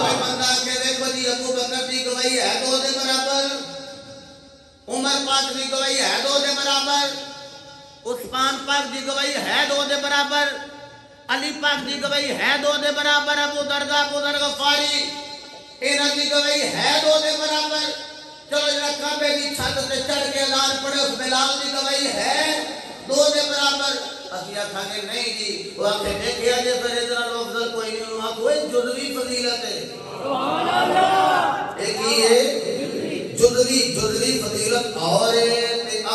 کوئی بندہ کہ دیکھو جی ابو بکر دی گواہی ہے 2 دے برابر، عمر پاک دی گواہی ہے 2 دے برابر، عثمان پاک دی گواہی ہے 2 دے برابر، علی پاک دی گواہی ہے 2 دے برابر، ابو دردہ غفاری انہاں دی گواہی ہے 2 دے برابر۔ چلو جڑا کعبے دی چھت تے چڑھ کے اعلان پڑھے اس بلال دی گواہی ہے 2 دے برابر۔ اسی آکھاں گے نہیں جی، وہ آکھے دیکھیا جے پھر ادھر افضل کوئی نہیں، وہاں کوئی جزوی فضیلت ہے۔ سبحان اللہ، ایک ہی ہے جزوی فضیلت اور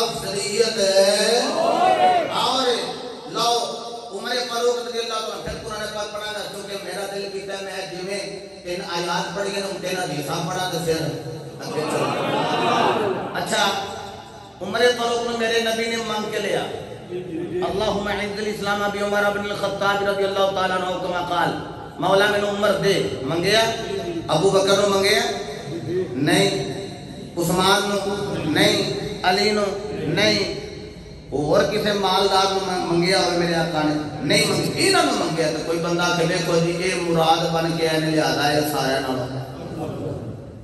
افضلیت ہے اور لو عمر فاروق رضی اللہ عنہ پھر قرآن پاک پڑھا گا کیونکہ میرا دل کیتا ہے میں جویں 3 آیات پڑھ گئے ہوں 3 حدیثاں پڑھا تو پھر اچھا عمر فاروق نے میرے نبی نے مانگ کے لیا اللہم اعز الاسلام بعمر بن الخطاب رضی اللہ تعالیٰ عنہ کما قال، مولا میں نے عمر دے منگیا، ابو بکر نے منگیا نہیں، عثمان نے نہیں، علی نے نہیں، اور کسی مالدار نے منگیا ہوئے میرے آقا نے نہیں منگیا، انہوں نے منگیا تو کوئی بندہ کہ دیکھو جی یہ مراد بن کے آنے لہذا ہے سارے نالوں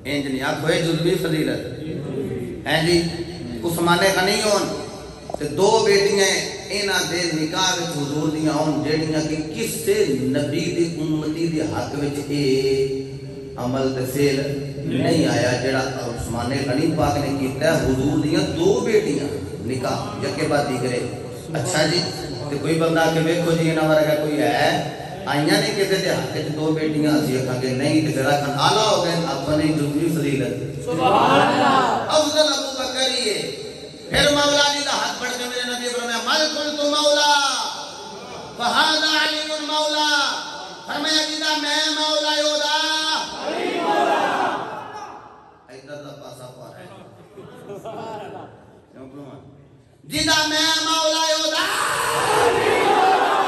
انج نہیں آکھوئے جزوی فضیلت ہیں جی۔ عثمان غنی ہون تے 2 بیٹیاں انہاں دے نکاح وچ حضور دیاں ہون جیڑیاں کہ کسے نبی دی امتی دی حق وچ اے عمل تے فعل نہیں آیا جڑا عثمان غنی پاک نے کیتا ہے حضور دیاں 2 بیٹیاں نکاح یکے بعد دیگرے۔ اچھا جی تے کوئی بندہ کہ ویکھو جی انہاں ورگا کوئی ہے آئیاں نہیں کہتے تھے حق 2 بیٹیاں اسی اکھاں کہ نہیں تے پھر اکھاں اعلیٰ ہو گئے اپنی جزوی فضیلت۔ سبحان اللہ، افضل ابو بکر ہی ہے۔ پھر مولا علی دا حق پڑھ کے میرے نبی فرمایا مل قلت مولا فہذا علی مولا، فرمایا جدا میں مولا یودا علی مولا، ادھر دا پاسا پا رہا ہے جدا میں مولا یودا علی مولا،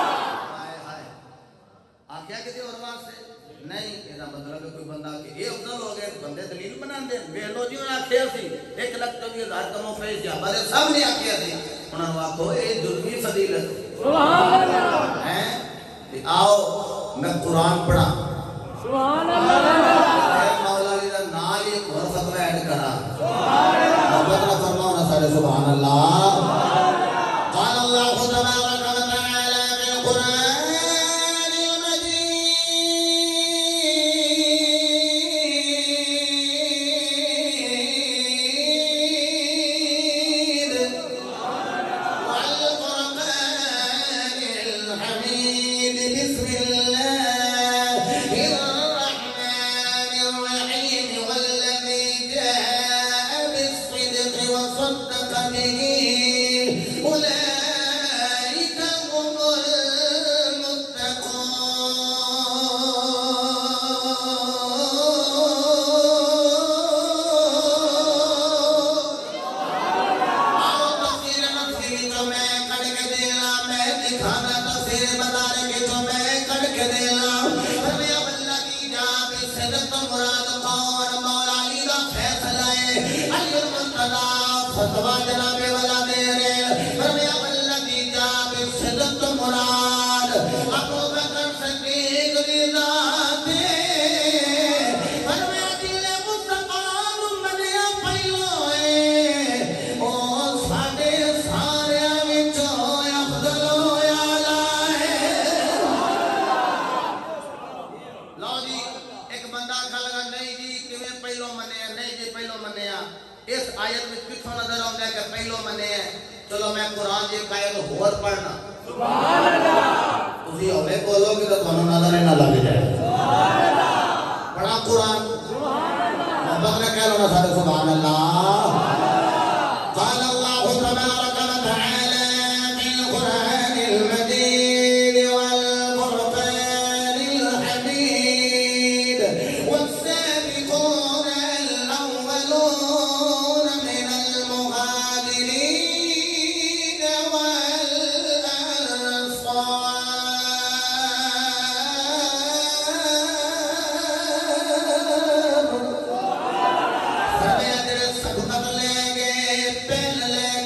آخیا کسی اور واسطے نہیں، یہ مطلب ہے کوئی بندہ کہ یہ افضل ہو گئے بندے دلیل بنا دیں بیلو جی نے آخیا سی 1,24,000 کموں فیس جا بارے سب نے آخیا سی انہوں نے آخو اے جزوی فضیلت ہیں۔ آؤ میں قرآن پڑھا سبحان اللہ، مولا علی دا نال ایک اور فتوہ ایڈ کرا محبت نہ فرماؤ نہ سارے سبحان اللہ۔ قال اللہ تبارک و تعالی فی القرآن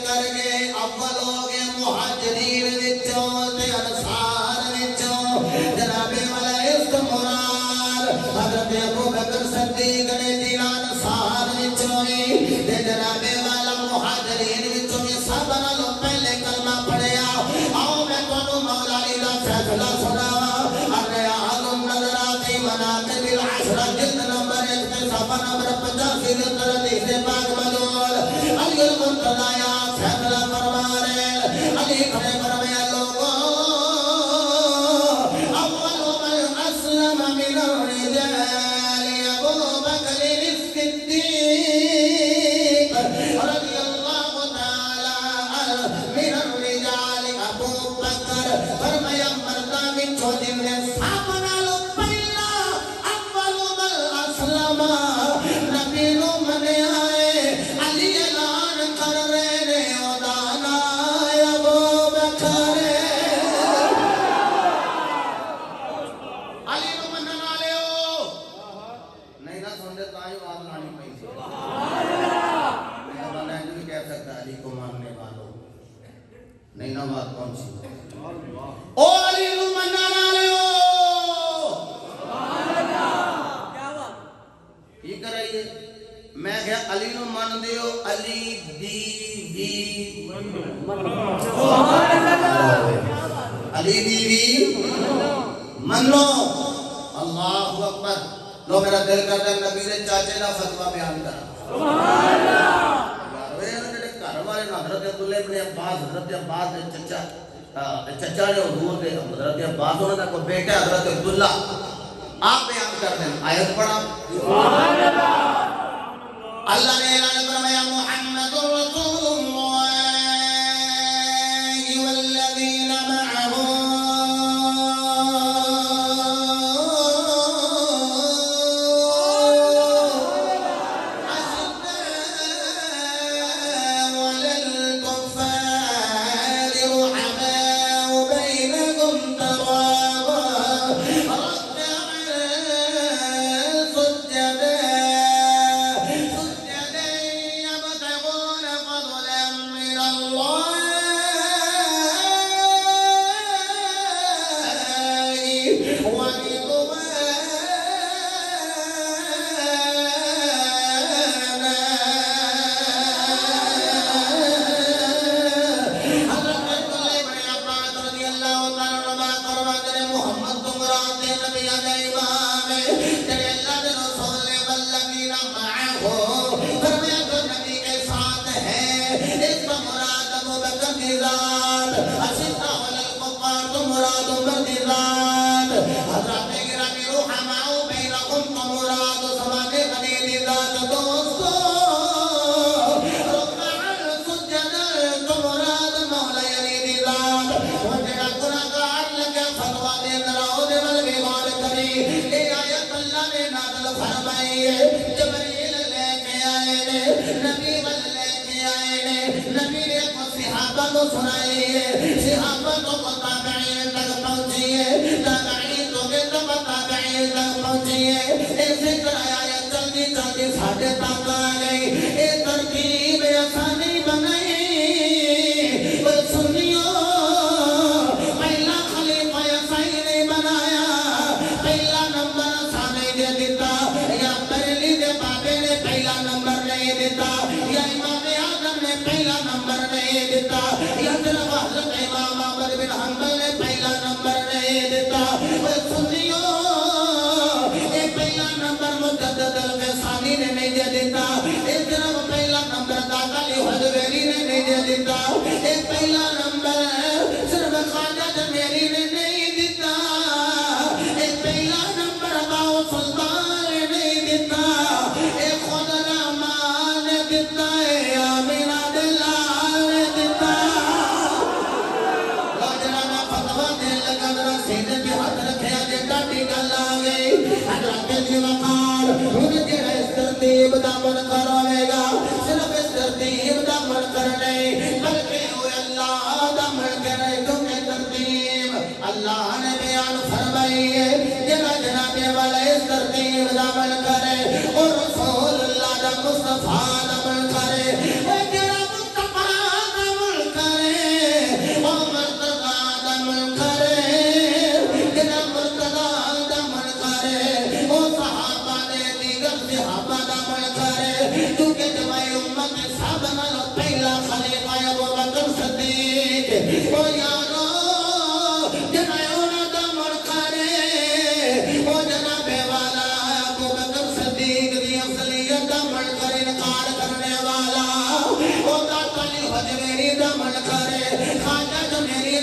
کر گئے جناب والا مہاجرین وچوں بھی سب نالوں پہلے کلمہ پڑھیا آؤ میں تانوں مولا علی دا فیصلہ سناواں الریاض النظر فی مناقب العشرہ جلد نمبر 1 تے صفحہ نمبر 85 دے حدیث پاک مدول علی المرتضی فیصلہ فرما رہے علی کھڑے فرمایا لوگوں اول من اسلم من الرجال ابو بکر الصدیق رضی اللہ تعالی عنہ من الرجال ابو بکر فرمایا مردہ میں چھوٹی نے سامنا لو پہلا اول من اسلم نبی نو منے آئے علی اعلان کر رہے نے ودانا ابو بکر علی نو منن والے ہو نہیں نہ سن دے تاں ہی آواز لانی پئی سی میں نہیں کہہ سکتا علی کو ماننے والوں نہیں نہ بات پہنچی او علی نو منن والے ہو یہ کر رہی ہے میں کہا علی نو مان دیو علی دی وی علی دی وی منو اللہ اکبر لو میرا دل کرتا ہے نبی نے چاچے دا فتوہ بیان کرا گھر والے حضرت عبداللہ ابن عباس حضرت عباس چچا نے حضور دے حضرت عباس ہونے دا کوئی بیٹا حضرت عبداللہ آپ بیان کر دیں آیت پڑھا اللہ نے اعلان فرمایا محمد رسول اللہ والذین معه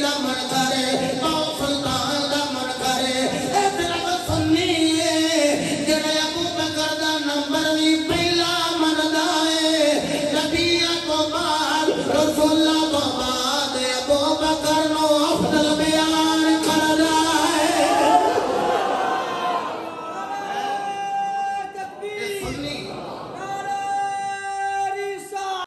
دا من کرے پاؤ سلطان دا من کرے اے طرف سنی جڑے ابو بکر دا نمبر بھی پہلا من دائے نبی تو بعد رسول اللہ تو بعد